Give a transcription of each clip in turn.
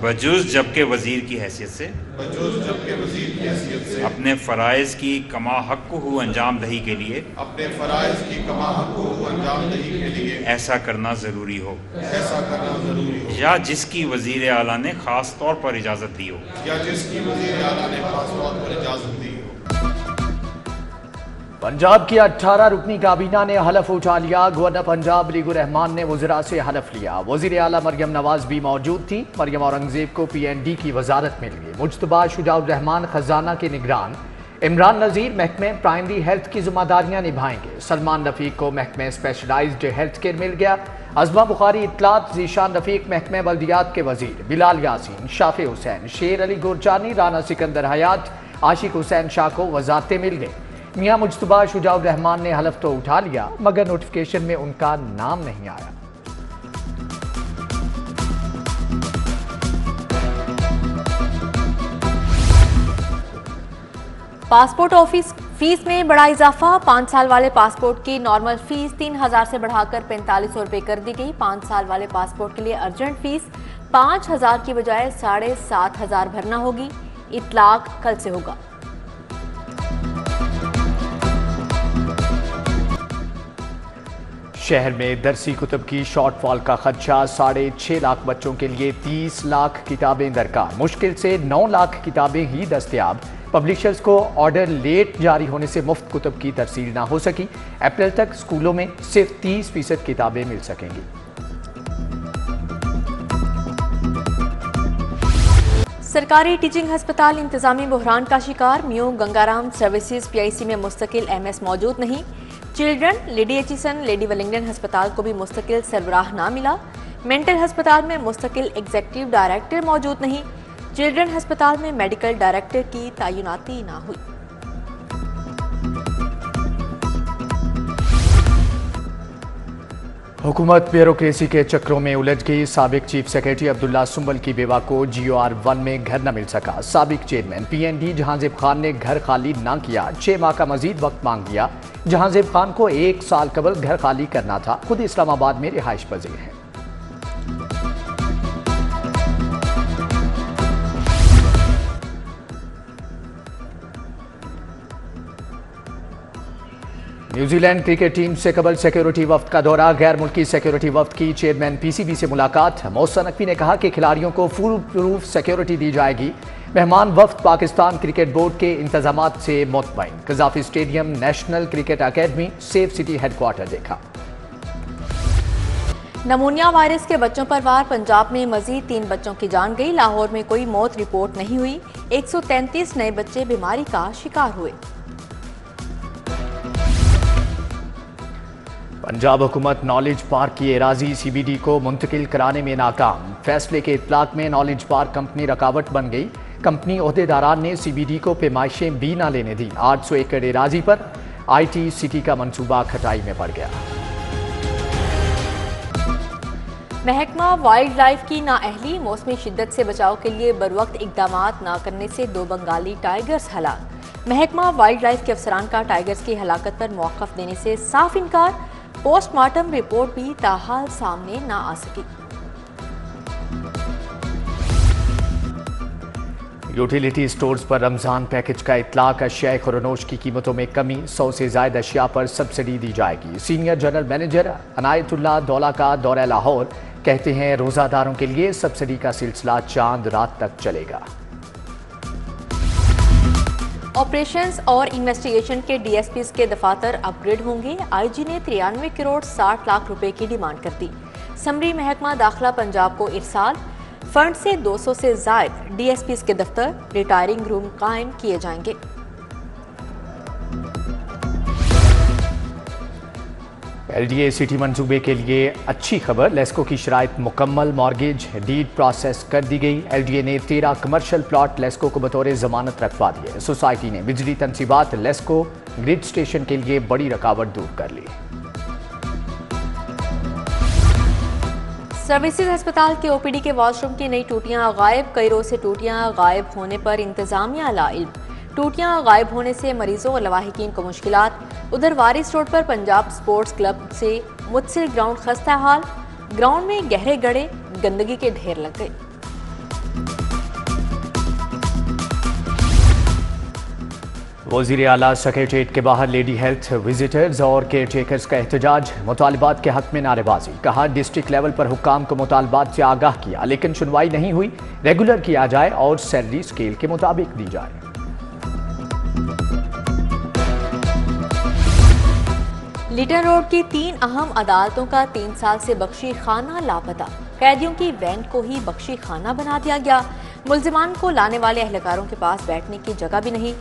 बजुज़ जबकि वज़ीर की हैसियत से अपने फ़राइज़ की कमा हक़ अंजाम दही के लिए ऐसा करना ज़रूरी हो या जिसकी वज़ीर आला ने ख़ास तौर पर इजाज़त दी हो। पंजाब की 18 रुकनी काबीना ने हलफ उठा लिया। गवर्नर पंजाब अलीगुर रहमान ने वज़रा से हलफ लिया। वज़ीर आला मरियम नवाज भी मौजूद थी। मरियम औरंगजेब को PND की वजारत मिल गई। मुज्तबा शुजाउर रहमान खजाना के निगरान, इमरान नज़ीर महकमे प्राइमरी हेल्थ की जिम्मेदारियां निभाएंगे। सलमान रफीक को महकमे स्पेशलाइज्ड हेल्थ केयर मिल गया। अज़मा बुखारी इत्तलात, ज़ीशान रफीक महकमे बल्दियात के वजीर, बिलाल यासीन, शाफे हुसैन, शेर अली गोरचानी, राना सिकंदर हयात, आशिक हुसैन शाह को वजारतें मिल गई। मियां मुज्तबा शुजाउर रहमान ने हलफ तो उठा लिया मगर नोटिफिकेशन में उनका नाम नहीं आया। पासपोर्ट ऑफिस फीस में बड़ा इजाफा। 5 साल वाले पासपोर्ट की नॉर्मल फीस 3000 से बढ़ाकर 4500 रुपए कर दी गई। 5 साल वाले पासपोर्ट के लिए अर्जेंट फीस 5000 की बजाय 7500 भरना होगी। इतलाक कल से होगा। शहर में दरसी कुतुब की शॉर्टफॉल का खदशा। 6.5 लाख बच्चों के लिए 30 लाख किताबें दरकार। मुश्किल से 9 लाख किताबें ही दस्तयाब। पब्लिशर्स को ऑर्डर लेट जारी होने से मुफ्त कुतुब की तरसील ना हो सकी। अप्रैल तक स्कूलों में सिर्फ 30% किताबें मिल सकेंगी। सरकारी टीचिंग अस्पताल इंतजामी बहरान का शिकार। म्यू गंगाराम सर्विसेज PIC में मुस्तकिल MS मौजूद नहीं। Children, lady Aitchison, lady Wellington अस्पताल को भी मुस्तकिल सरबराह ना मिला। मेंटल अस्पताल में मुस्तकिल एग्जीक्यूटिव डायरेक्टर मौजूद नहीं। चिल्ड्रन अस्पताल में मेडिकल डायरेक्टर की तैनाती ना हुई। हुकूमत ब्यूरोक्रेसी के चक्रों में उलझ गई। साबिक चीफ सेक्रेटरी अब्दुल्ला सुंबल की बेवा को GOR1 में घर न मिल सका। साबिक चेयरमैन PND जहांजेब खान ने घर खाली ना किया। 6 माह का मजीद वक्त मांग दिया। जहांजेब खान को 1 साल कबल घर खाली करना था। खुद इस्लामाबाद में रिहाइश पजीर हैं। न्यूजीलैंड क्रिकेट टीम से कबल सिक्योरिटी वफ्द का दौरा। गैर मुल्की सिक्योरिटी वफ्द की चेयरमैन PCB से मुलाकात। मोहसन नकवी ने कहा कि खिलाड़ियों को फुल प्रूफ सिक्योरिटी दी जाएगी। मेहमान वफ्द पाकिस्तान क्रिकेट बोर्ड के इंतजामात से मुतमईन। Gaddafi stadium, national cricket academy, safe city headquarter देखा। नमूनिया वायरस के बच्चों पर वार। पंजाब में मजीद 3 बच्चों की जान गई। लाहौर में कोई मौत रिपोर्ट नहीं हुई। 133 नए बच्चे बीमारी का शिकार हुए। पंजाब हुकूमत नॉलेज पार्क की एराजी CBD को मुंतकिल कराने में नाकाम। फैसले के इतलाक में नॉलेज पार्क कंपनी रुकावट बन गई। कंपनी ओहदेदारान ने CBD को पैमाइशें भी ना लेने दी। 800 एकड़ एराजी पर IT सिटी का मंसूबा खटाई में पड़ गया। महकमा वाइल्ड लाइफ की नाअहली। मौसमी शिद्दत से बचाव के लिए बरवक्त इकदाम ना करने से 2 बंगाली टाइगर्स हलाक। महकमा वाइल्ड लाइफ के अफसरान का टाइगर्स की हलाकत पर मौक़िफ़ देने से साफ इनकार। पोस्टमार्टम रिपोर्ट भी ताहाल सामने ना आ सकी। यूटिलिटी स्टोर्स पर रमजान पैकेज का इतलाक। अशिया खुरनोश की कीमतों में कमी। 100 से ज्यादा अशिया पर सब्सिडी दी जाएगी। सीनियर जनरल मैनेजर अनायतुल्लाह दौला का दौरा लाहौर। कहते हैं रोजादारों के लिए सब्सिडी का सिलसिला चांद रात तक चलेगा। ऑपरेशंस और इन्वेस्टिगेशन के DSPs के दफातर अपग्रेड होंगे। IG ने 93 करोड़ 60 लाख रुपए की डिमांड कर दी। समरी महकमा दाखिला पंजाब को इरसाल। फंड से 200 से ज्यादा DSPs के दफ्तर, रिटायरिंग रूम कायम किए जाएंगे। LDA सिटी मंसूबे के लिए अच्छी खबर। लेस्को की शराइत मुकम्मल। मॉर्गेज डीड प्रोसेस कर दी गई। LDA ने 13 कमर्शियल प्लॉट लेस्को को बतौर जमानत रखवा दिए। सोसाइटी ने बिजली तनसीबात लेस्को ग्रिड स्टेशन के लिए बड़ी रुकावट दूर कर ली। सर्विसेज अस्पताल के OPD के वॉशरूम की नई टूटियां गायब। कई रोज से टूटियां गायब होने पर इंतजामिया लाइल्म। टूटियां गायब होने से मरीजों और लवाहिकीन को मुश्किलात। उधर वारिस रोड पर पंजाब स्पोर्ट्स क्लब से मुत्सिल ग्राउंड खस्ता हाल। ग्राउंड में गहरे गड्ढे, गंदगी के ढेर लग गए। वज़ीर आला सेक्रेटेरिएट के बाहर लेडी हेल्थ विजिटर्स और केयर टेकर्स का एहतजाज, मुतालबात के हक में नारेबाजी। कहा डिस्ट्रिक्ट लेवल पर हुक्काम को मुतालबात से आगाह किया, लेकिन सुनवाई नहीं हुई। रेगुलर किया जाए और सैलरी स्केल के मुताबिक दी जाए। लिटन रोड की 3 अहम अदालतों का 3 साल से बख्शी खाना लापता। कैदियों की वैन को ही बख्शी खाना बना दिया गया। मुल्जिमान को लाने वाले अहलकारों के पास बैठने की जगह भी नहीं।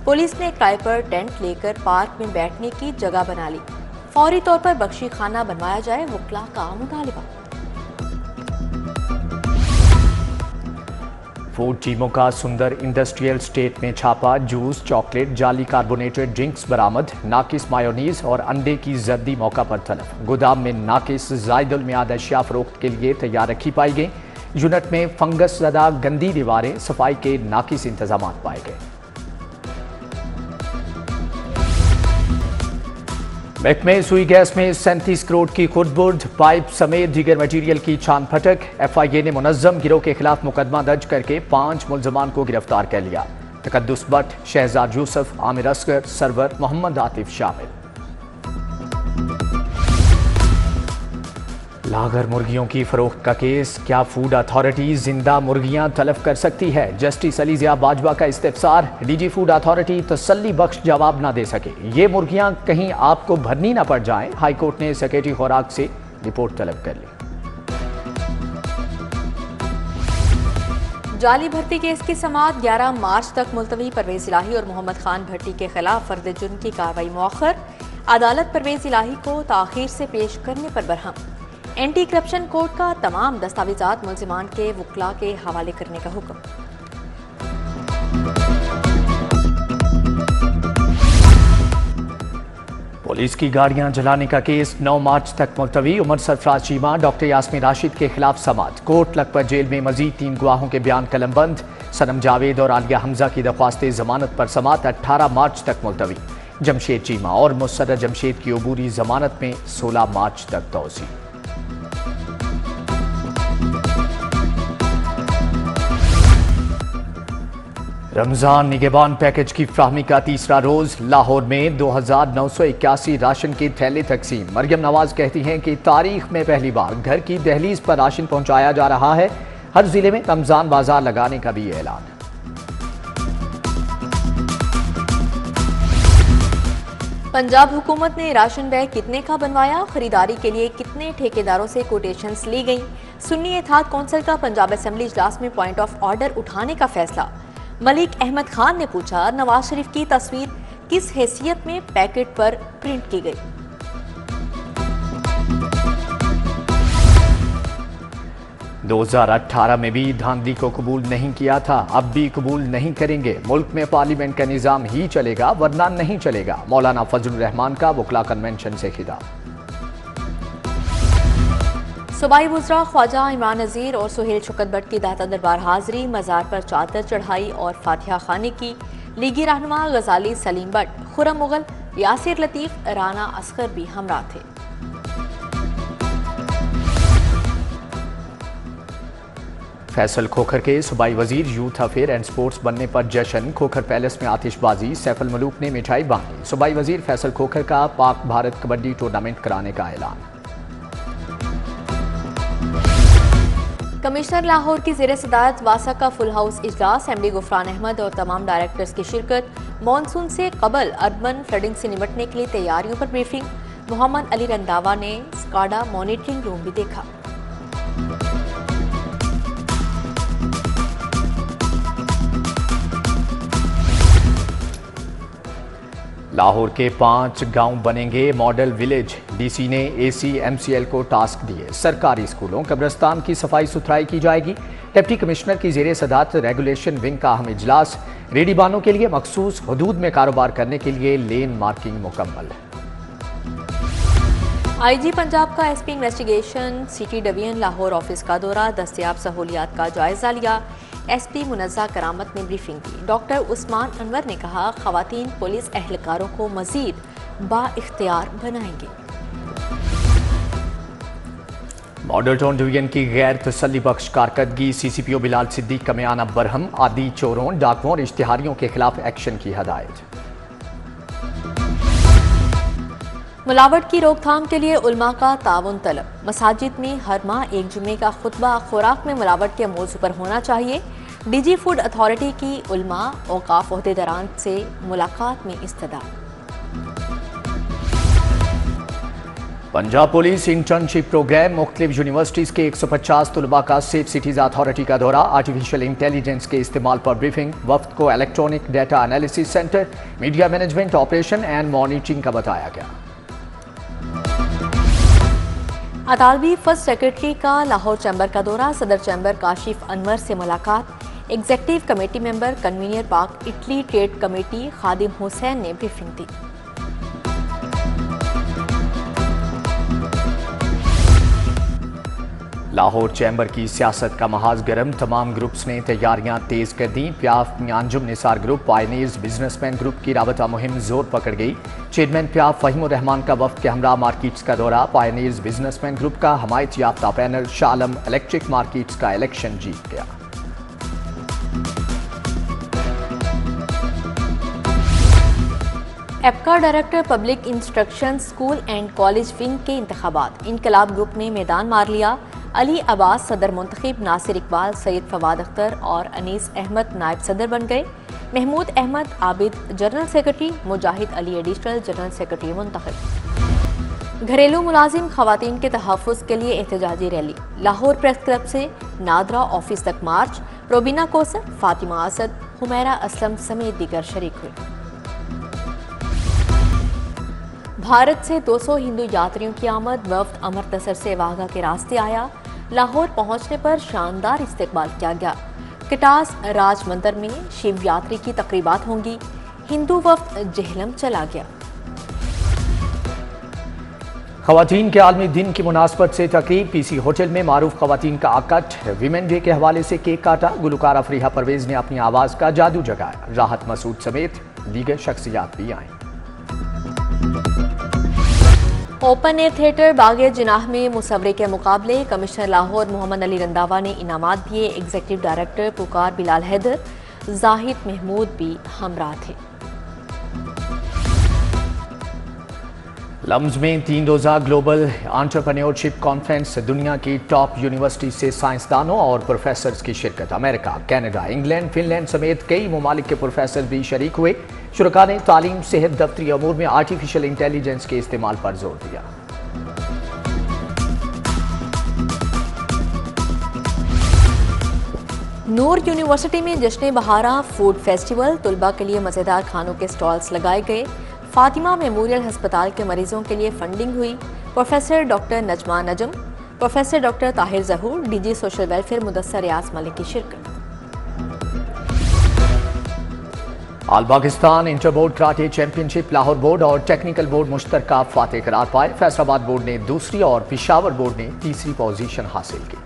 पुलिस ने किराए पर टेंट लेकर पार्क में बैठने की जगह बना ली। फौरी तौर पर बख्शी खाना बनवाया जाए, वकला का मुतालिबा। फूड टीमों का सुंदर इंडस्ट्रियल स्टेट में छापा। जूस, चॉकलेट, जाली कार्बोनेटेड ड्रिंक्स बरामद। नाकिस मायोनीज और अंडे की जर्दी मौका पर तलब। गोदाम में नाकिस जायदुल मियाद अशिया फरोख्त के लिए तैयार रखी पाई गई। यूनिट में फंगस ज़दा गंदी दीवारें, सफाई के नाकिस इंतजाम पाए गए। महकमे सुई गैस में 37 करोड़ की खुर्द-बुर्द, पाइप समेत दीगर मटीरियल की छान फटक। FIA ने मुनज़्ज़म गिरोह के खिलाफ मुकदमा दर्ज करके 5 मुल्ज़मान को गिरफ्तार कर लिया। तकद्दुस भट्ट, शहजाद यूसुफ, आमिर असगर, सरवर, मोहम्मद आतिफ शामिल। लागर मुर्गियों की फरोख्त का केस, क्या फूड अथॉरिटी जिंदा मुर्गियां तलब कर सकती है? जस्टिस अली ज़िया बाजवा का इस्तिफसार। DG फूड अथॉरिटी तसल्ली बख्श जवाब ना दे सके। ये मुर्गियां कहीं आपको भरनी ना पड़ जाएं। हाई कोर्ट ने सेक्रेटरी खुराक से रिपोर्ट तलब कर ली। जाली भर्ती केस की समाअत 11 मार्च तक मुलतवी। परवेज इलाही और मोहम्मद खान भट्टी के खिलाफ फर्द जुर्म की कार्रवाई मौखर। अदालत परवेज इलाही को ताखीर से पेश करने पर बरहम। एंटी करप्शन कोर्ट का तमाम दस्तावेजात मुल्जिमान के वकला के हवाले करने का हुक्म। पुलिस की गाड़ियां जलाने का केस 9 मार्च तक मुलतवी। उमर सरफराज चीमा, डॉक्टर यास्मीन राशिद के खिलाफ समाअत। कोर्ट लखपत जेल में मजीद 3 गवाहों के बयान कलमबंद। सनम जावेद और आलिया हमजा की दरख्वास्त जमानत पर समाअत 18 मार्च तक मुलतवी। जमशेद चीमा और मुसर्रत जमशेद की अबूरी जमानत में 16 मार्च तक तौसी। रमजान निगहबान पैकेज की फ्राहमी का तीसरा रोज। लाहौर में 2981 राशन के थैले तकसीम। मरियम नवाज कहती हैं कि तारीख में पहली बार घर की दहलीज पर राशन पहुंचाया जा रहा है। हर जिले में रमजान बाजार लगाने का भी ऐलान। पंजाब हुकूमत ने राशन बैग कितने का बनवाया? खरीदारी के लिए कितने ठेकेदारों से कोटेशंस ली गई? सुन्नी इत्तेहाद कौंसिल का पंजाब असेंबली इजलास में पॉइंट ऑफ ऑर्डर उठाने का फैसला। मलिक अहमद खान ने पूछा, नवाज शरीफ की तस्वीर किस हैसियत में पैकेट पर प्रिंट की गई? – 2018 में भी धांधली को कबूल नहीं किया था, अब भी कबूल नहीं करेंगे। मुल्क में पार्लियामेंट का निज़ाम ही चलेगा वरना नहीं चलेगा। मौलाना फजलुर रहमान का वकला कन्वेंशन से खिताब। सूबाई वुज़रा ख्वाजा इमरान नज़ीर और सुहेल शौकत भट्ट की दाता दरबार हाजिरी। मज़ार पर चादर चढ़ाई और फातिहा खानी की। लीगी रहनुमा गजाली सलीम भट्ट, खुरम मुगल, यासिर लतीफ़, राना असगर भी हमरा थे। फैसल खोखर के सूबाई वजीर यूथ अफेयर एंड स्पोर्ट्स बनने पर जश्न। खोखर पैलेस में आतिशबाजी, सैफ अल मलूक ने मिठाई बांटी। सूबाई वजीर फैसल खोखर का पाक भारत कबड्डी टूर्नामेंट कराने का ऐलान। कमिश्नर लाहौर की ज़ेर सदारत वासा का फुल हाउस इजलास। MD गुफरान अहमद और तमाम डायरेक्टर्स की शिरकत। मानसून से कबल अर्बन फ्लडिंग से निपटने के लिए तैयारियों पर ब्रीफिंग। मोहम्मद अली रंधावा ने स्काडा मॉनिटरिंग रूम भी देखा। लाहौर के 5 गांव बनेंगे मॉडल विलेज। DC ने AC MCL को टास्क दिए। सरकारी स्कूलों कब्रिस्तान की सफाई सुथराई की जाएगी। डिप्टी कमिश्नर की ज़ेर सदारत रेगुलेशन विंग का अहम इजलास। रेडीबानों के लिए मखसूस हदूद में कारोबार करने के लिए लेन मार्किंग मुकम्मल। IG पंजाब का SP investigation city division Lahore office का दौरा। दस्तयाब सहूलियात का जायजा लिया। SP मुनज़्ज़ा करामत ने ब्रीफिंग की। डॉक्टर उस्मान अनवर ने कहा, ख़वातीन पुलिस एहलकारों को मजीद बाइख्तियार बनाएंगे। मॉडल टाउन डिवीजन की गैर तसल्ली बख्श कारकर्दगी। CCPO बिलाल सिद्दीक का बयान अब बरहम। आदि चोरों, डाकुओं और इश्तिहारियों के खिलाफ एक्शन की हदायत। मिलावट की रोकथाम के लिए उल्मा का ताउन तलब। मसाजिद में हर माह एक जुमे का खुतबा खुराक में मिलावट के मौजू पर होना चाहिए। डीजी फूड अथॉरिटी की उल्मा औकाफ ओहदेदारान से मुलाकात में इस्तदा। पंजाब पुलिस इंटर्नशिप प्रोग्राम मुख्तलिफ यूनिवर्सिटीज़ के 150 तलबा का सेफ सिटीज़ अथॉरिटी का दौरा। आर्टिफिशियल इंटेलिजेंस के इस्तेमाल पर ब्रीफिंग। वफ्द को electronic data analysis centre, media management, operation and monitoring का बताया गया। अतालवी फर्स्ट सेक्रेटरी का लाहौर चैम्बर का दौरा। सदर चैम्बर काशिफ अनवर से मुलाकात। एग्जेक्टिव कमेटी मेंबर कन्वीनर पाक इटली ट्रेड कमेटी खादिम हुसैन ने ब्रीफिंग दी। लाहौर चैम्बर की सियासत का महाज गर्म। तमाम ग्रुप्स ने तैयारियां तेज कर दी। प्याफ Anjum Nisar group, pioneers businessman group की राबता मुहिम जोर पकड़ गई। चेयरमैन प्याफ फहीमुर रहमान का वफ्द के हमरा मार्केट्स का दौरा। पायनियर्स बिजनेसमैन ग्रुप का हमायत याफ्ता पैनल शालम इलेक्ट्रिक मार्केट्स का इलेक्शन जीत गया। एपका director public instruction school and college wing के इंतखाबात। इनकलाब ग्रुप ने मैदान मार लिया। अली अब्बास सदर मुंतखब, नासिर इकबाल, सैयद फवाद अख्तर और अनीस अहमद नायब सदर बन गए। महमूद अहमद आबिद जनरल सेक्रेटरी, मुजाहिद अली एडिशनल जनरल सेक्रेटरी मुंतखब। घरेलू मुलाजिम खवातीन के तहफ़्फ़ुज़ के लिए एहतजाजी रैली। लाहौर प्रेस क्लब से नादरा ऑफिस तक मार्च। रोबिना कोसर, फातिमा असद, हुमैरा असलम समेत दीगर शरीक हुए। भारत से 200 हिंदू यात्रियों की आमद। वफ्द अमृतसर से वाघा के रास्ते आया। लाहौर पहुंचने पर शानदार इस्तकबाल किया गया। कटास राज मंदिर में शिव यात्री की तकरीबात होंगी। हिंदू वफ्द जेहलम चला गया। खवातीन के आलमी दिन की मुनासबत से तकरीब। पीसी होटल में मारूफ खवातीन का आकट। वीमेन डे के हवाले से केक काटा। गुलकारा फरीहा परवेज ने अपनी आवाज का जादू जगाया। राहत मसूद समेत दीगर शख्सियात भी आईं। ओपन एयर थिएटर बागे जिनाह में मुसव्वरे के मुकाबले। कमिश्नर लाहौर मोहम्मद अली रंधावा ने इनामात दिए। एग्जीक्यूटिव डायरेक्टर पुकार बिलाल हैदर, जाहिद महमूद भी हमरा थे। लम्स में 3 रोज़ा ग्लोबल एंटरप्रेन्योरशिप कॉन्फ्रेंस। दुनिया की टॉप यूनिवर्सिटी से साइंसदानों और प्रोफेसर्स की शिरकत। अमेरिका, कनाडा, इंग्लैंड, फिनलैंड समेत कई ममालिक के प्रोफेसर भी शरीक हुए। शुरका ने तालीम, सेहत, दफ्तरी अमूर में आर्टिफिशियल इंटेलिजेंस के इस्तेमाल पर जोर दिया। नूर यूनिवर्सिटी में जश्न बहारा फूड फेस्टिवल। तुलबा के लिए मज़ेदार खानों के स्टॉल्स लगाए गए। फातिमा मेमोरियल हस्पताल के मरीजों के लिए फंडिंग हुई। Professor doctor Najma Najam, professor doctor Tahir Zahoor, DG social welfare Mudassar Riaz Malik की शिरकत। All Pakistan inter board karate championship. Lahore board और टेक्निकल बोर्ड मुश्तरका फातेह करार पाए। फैसलाबाद बोर्ड ने दूसरी और पिशावर बोर्ड ने तीसरी पोजीशन हासिल की।